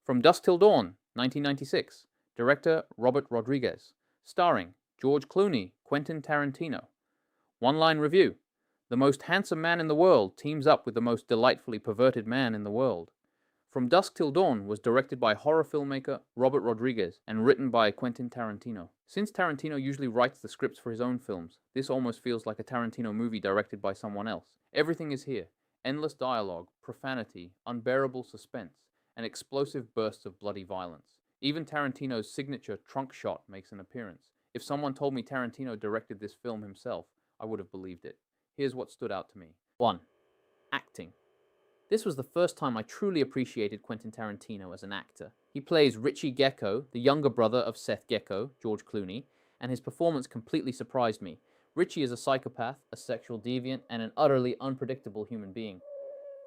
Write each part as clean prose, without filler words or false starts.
From Dusk Till Dawn, 1996. Director Robert Rodriguez. Starring George Clooney, Quentin Tarantino. One-line review. The most handsome man in the world teams up with the most delightfully perverted man in the world. From Dusk Till Dawn was directed by horror filmmaker Robert Rodriguez and written by Quentin Tarantino. Since Tarantino usually writes the scripts for his own films, this almost feels like a Tarantino movie directed by someone else. Everything is here. Endless dialogue, profanity, unbearable suspense, and explosive bursts of bloody violence. Even Tarantino's signature trunk shot makes an appearance. If someone told me Tarantino directed this film himself, I would have believed it. Here's what stood out to me. 1. Acting. This was the first time I truly appreciated Quentin Tarantino as an actor. He plays Richie Gecko, the younger brother of Seth Gecko, George Clooney, and his performance completely surprised me. Richie is a psychopath, a sexual deviant, and an utterly unpredictable human being.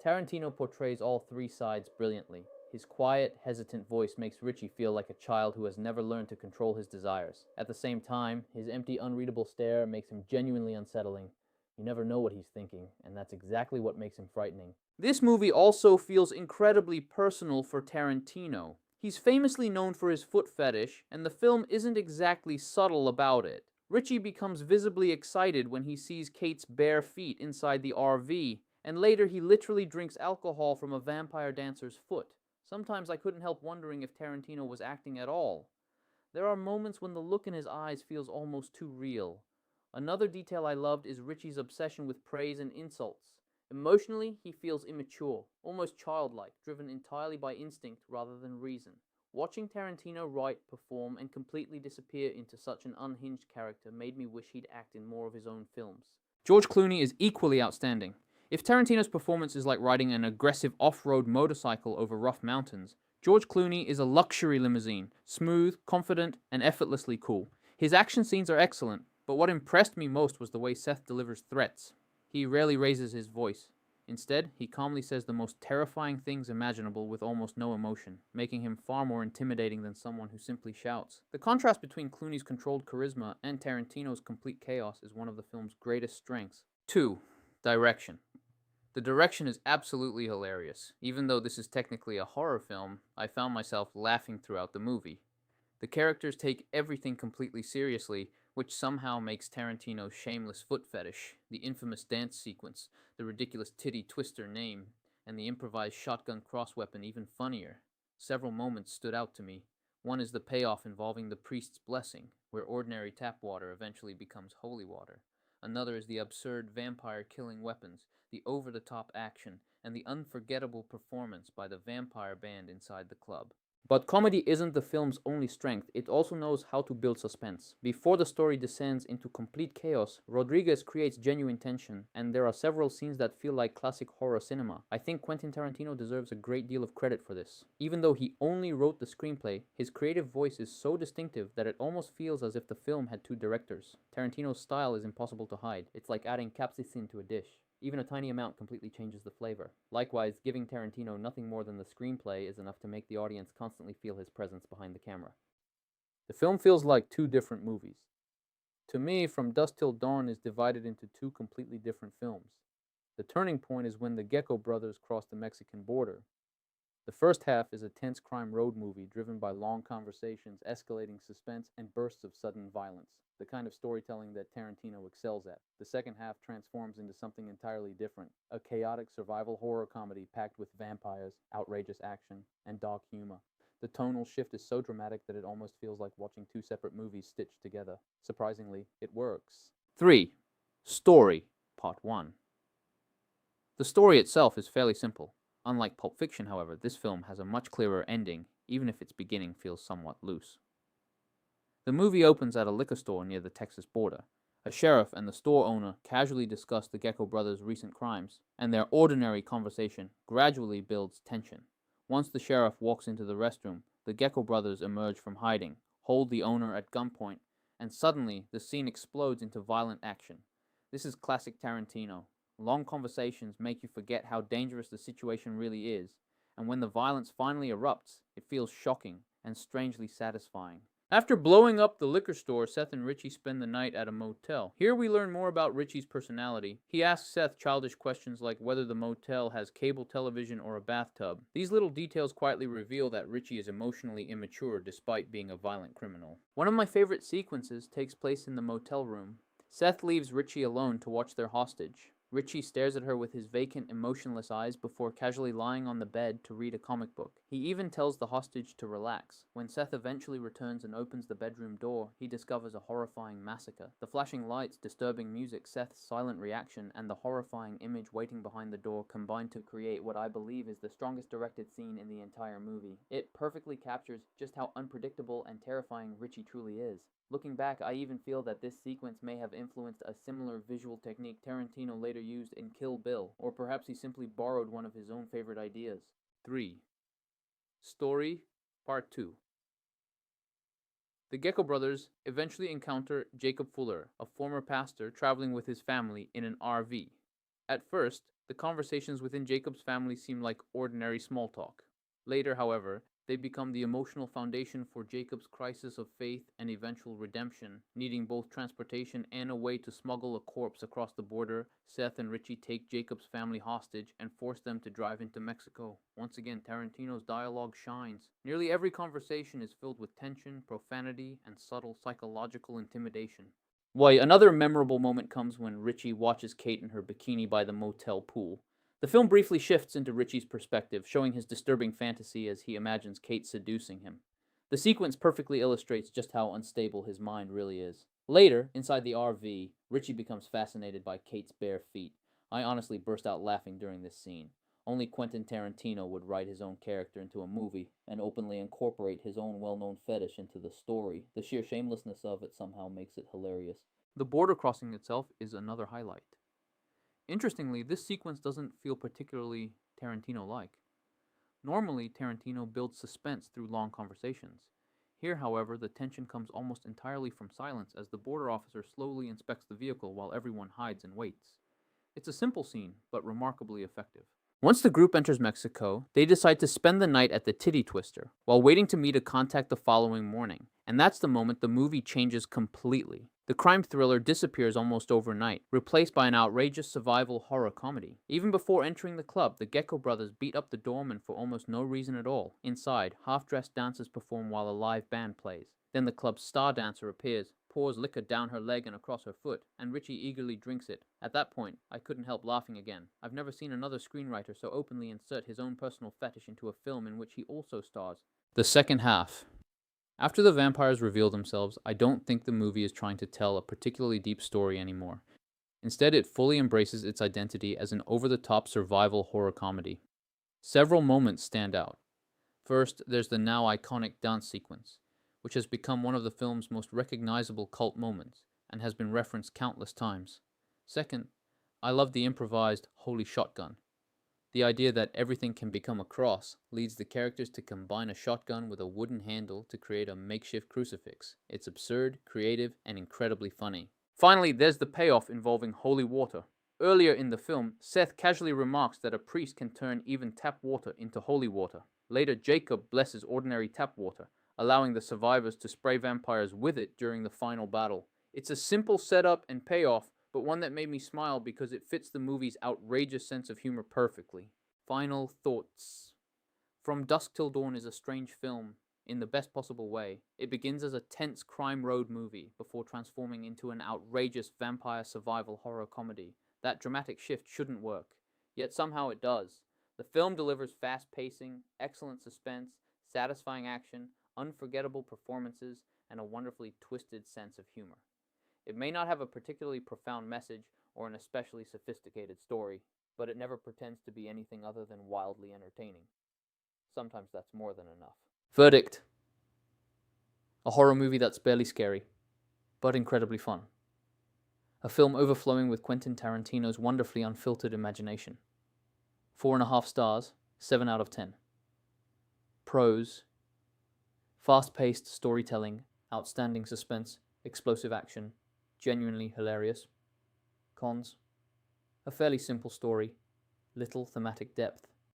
Tarantino portrays all three sides brilliantly. His quiet, hesitant voice makes Richie feel like a child who has never learned to control his desires. At the same time, his empty, unreadable stare makes him genuinely unsettling. You never know what he's thinking, and that's exactly what makes him frightening. This movie also feels incredibly personal for Tarantino. He's famously known for his foot fetish, and the film isn't exactly subtle about it. Richie becomes visibly excited when he sees Kate's bare feet inside the RV, and later he literally drinks alcohol from a vampire dancer's foot. Sometimes I couldn't help wondering if Tarantino was acting at all. There are moments when the look in his eyes feels almost too real. Another detail I loved is Richie's obsession with praise and insults. Emotionally, he feels immature, almost childlike, driven entirely by instinct rather than reason. Watching Tarantino write, perform, and completely disappear into such an unhinged character made me wish he'd act in more of his own films. George Clooney is equally outstanding. If Tarantino's performance is like riding an aggressive off-road motorcycle over rough mountains, George Clooney is a luxury limousine, smooth, confident, and effortlessly cool. His action scenes are excellent, but what impressed me most was the way Seth delivers threats. He rarely raises his voice. Instead, he calmly says the most terrifying things imaginable with almost no emotion, making him far more intimidating than someone who simply shouts. The contrast between Clooney's controlled charisma and Tarantino's complete chaos is one of the film's greatest strengths. 2. Direction. The direction is absolutely hilarious. Even though this is technically a horror film, I found myself laughing throughout the movie. The characters take everything completely seriously, which somehow makes Tarantino's shameless foot fetish, the infamous dance sequence, the ridiculous titty twister name, and the improvised shotgun crossweapon even funnier. Several moments stood out to me. One is the payoff involving the priest's blessing, where ordinary tap water eventually becomes holy water. Another is the absurd vampire-killing weapons, the over-the-top action, and the unforgettable performance by the vampire band inside the club. But comedy isn't the film's only strength, it also knows how to build suspense. Before the story descends into complete chaos, Rodriguez creates genuine tension, and there are several scenes that feel like classic horror cinema. I think Quentin Tarantino deserves a great deal of credit for this. Even though he only wrote the screenplay, his creative voice is so distinctive that it almost feels as if the film had two directors. Tarantino's style is impossible to hide. It's like adding capsaicin to a dish. Even a tiny amount completely changes the flavor. Likewise, giving Tarantino nothing more than the screenplay is enough to make the audience constantly feel his presence behind the camera. The film feels like two different movies. To me, From Dusk Till Dawn is divided into two completely different films. The turning point is when the Gecko brothers cross the Mexican border. The first half is a tense crime road movie driven by long conversations, escalating suspense, and bursts of sudden violence, the kind of storytelling that Tarantino excels at. The second half transforms into something entirely different, a chaotic survival horror comedy packed with vampires, outrageous action, and dark humor. The tonal shift is so dramatic that it almost feels like watching two separate movies stitched together. Surprisingly, it works. 3. Story, Part 1. The story itself is fairly simple. Unlike Pulp Fiction, however, this film has a much clearer ending, even if its beginning feels somewhat loose. The movie opens at a liquor store near the Texas border. A sheriff and the store owner casually discuss the Gecko brothers' recent crimes, and their ordinary conversation gradually builds tension. Once the sheriff walks into the restroom, the Gecko brothers emerge from hiding, hold the owner at gunpoint, and suddenly the scene explodes into violent action. This is classic Tarantino. Long conversations make you forget how dangerous the situation really is, and when the violence finally erupts, it feels shocking and strangely satisfying. After blowing up the liquor store, Seth and Richie spend the night at a motel. Here we learn more about Richie's personality. He asks Seth childish questions like whether the motel has cable television or a bathtub. These little details quietly reveal that Richie is emotionally immature despite being a violent criminal. One of my favorite sequences takes place in the motel room. Seth leaves Richie alone to watch their hostage. Richie stares at her with his vacant, emotionless eyes before casually lying on the bed to read a comic book. He even tells the hostage to relax. When Seth eventually returns and opens the bedroom door, he discovers a horrifying massacre. The flashing lights, disturbing music, Seth's silent reaction, and the horrifying image waiting behind the door combine to create what I believe is the strongest directed scene in the entire movie. It perfectly captures just how unpredictable and terrifying Richie truly is. Looking back, I even feel that this sequence may have influenced a similar visual technique Tarantino later used in Kill Bill, or perhaps he simply borrowed one of his own favorite ideas. 3. Story Part 2. The Gecko brothers eventually encounter Jacob Fuller, a former pastor traveling with his family in an RV. At first, the conversations within Jacob's family seem like ordinary small talk. Later, however, they become the emotional foundation for Jacob's crisis of faith and eventual redemption. Needing both transportation and a way to smuggle a corpse across the border, Seth and Richie take Jacob's family hostage and force them to drive into Mexico. Once again, Tarantino's dialogue shines. Nearly every conversation is filled with tension, profanity, and subtle psychological intimidation. Why, another memorable moment comes when Richie watches Kate in her bikini by the motel pool. The film briefly shifts into Richie's perspective, showing his disturbing fantasy as he imagines Kate seducing him. The sequence perfectly illustrates just how unstable his mind really is. Later, inside the RV, Richie becomes fascinated by Kate's bare feet. I honestly burst out laughing during this scene. Only Quentin Tarantino would write his own character into a movie and openly incorporate his own well-known fetish into the story. The sheer shamelessness of it somehow makes it hilarious. The border crossing itself is another highlight. Interestingly, this sequence doesn't feel particularly Tarantino-like. Normally, Tarantino builds suspense through long conversations. Here, however, the tension comes almost entirely from silence as the border officer slowly inspects the vehicle while everyone hides and waits. It's a simple scene, but remarkably effective. Once the group enters Mexico, they decide to spend the night at the Titty Twister, while waiting to meet a contact the following morning. And that's the moment the movie changes completely. The crime thriller disappears almost overnight, replaced by an outrageous survival horror comedy. Even before entering the club, the Gecko brothers beat up the doorman for almost no reason at all. Inside, half-dressed dancers perform while a live band plays. Then the club's star dancer appears, pours liquor down her leg and across her foot, and Richie eagerly drinks it. At that point, I couldn't help laughing again. I've never seen another screenwriter so openly insert his own personal fetish into a film in which he also stars. The second half. After the vampires reveal themselves, I don't think the movie is trying to tell a particularly deep story anymore. Instead, it fully embraces its identity as an over-the-top survival horror comedy. Several moments stand out. First, there's the now iconic dance sequence, which has become one of the film's most recognizable cult moments and has been referenced countless times. Second, I love the improvised holy shotgun. The idea that everything can become a cross leads the characters to combine a shotgun with a wooden handle to create a makeshift crucifix. It's absurd, creative, and incredibly funny. Finally, there's the payoff involving holy water. Earlier in the film, Seth casually remarks that a priest can turn even tap water into holy water. Later, Jacob blesses ordinary tap water, allowing the survivors to spray vampires with it during the final battle. It's a simple setup and payoff, but one that made me smile because it fits the movie's outrageous sense of humor perfectly. Final thoughts. From Dusk Till Dawn is a strange film in the best possible way. It begins as a tense crime road movie before transforming into an outrageous vampire survival horror comedy. That dramatic shift shouldn't work, yet somehow it does. The film delivers fast pacing, excellent suspense, satisfying action, unforgettable performances, and a wonderfully twisted sense of humor. It may not have a particularly profound message or an especially sophisticated story, but it never pretends to be anything other than wildly entertaining. Sometimes that's more than enough. Verdict. A horror movie that's barely scary, but incredibly fun. A film overflowing with Quentin Tarantino's wonderfully unfiltered imagination. 4.5 stars, 7 out of 10. Pros: fast-paced storytelling, outstanding suspense, explosive action, genuinely hilarious. Cons: a fairly simple story, little thematic depth,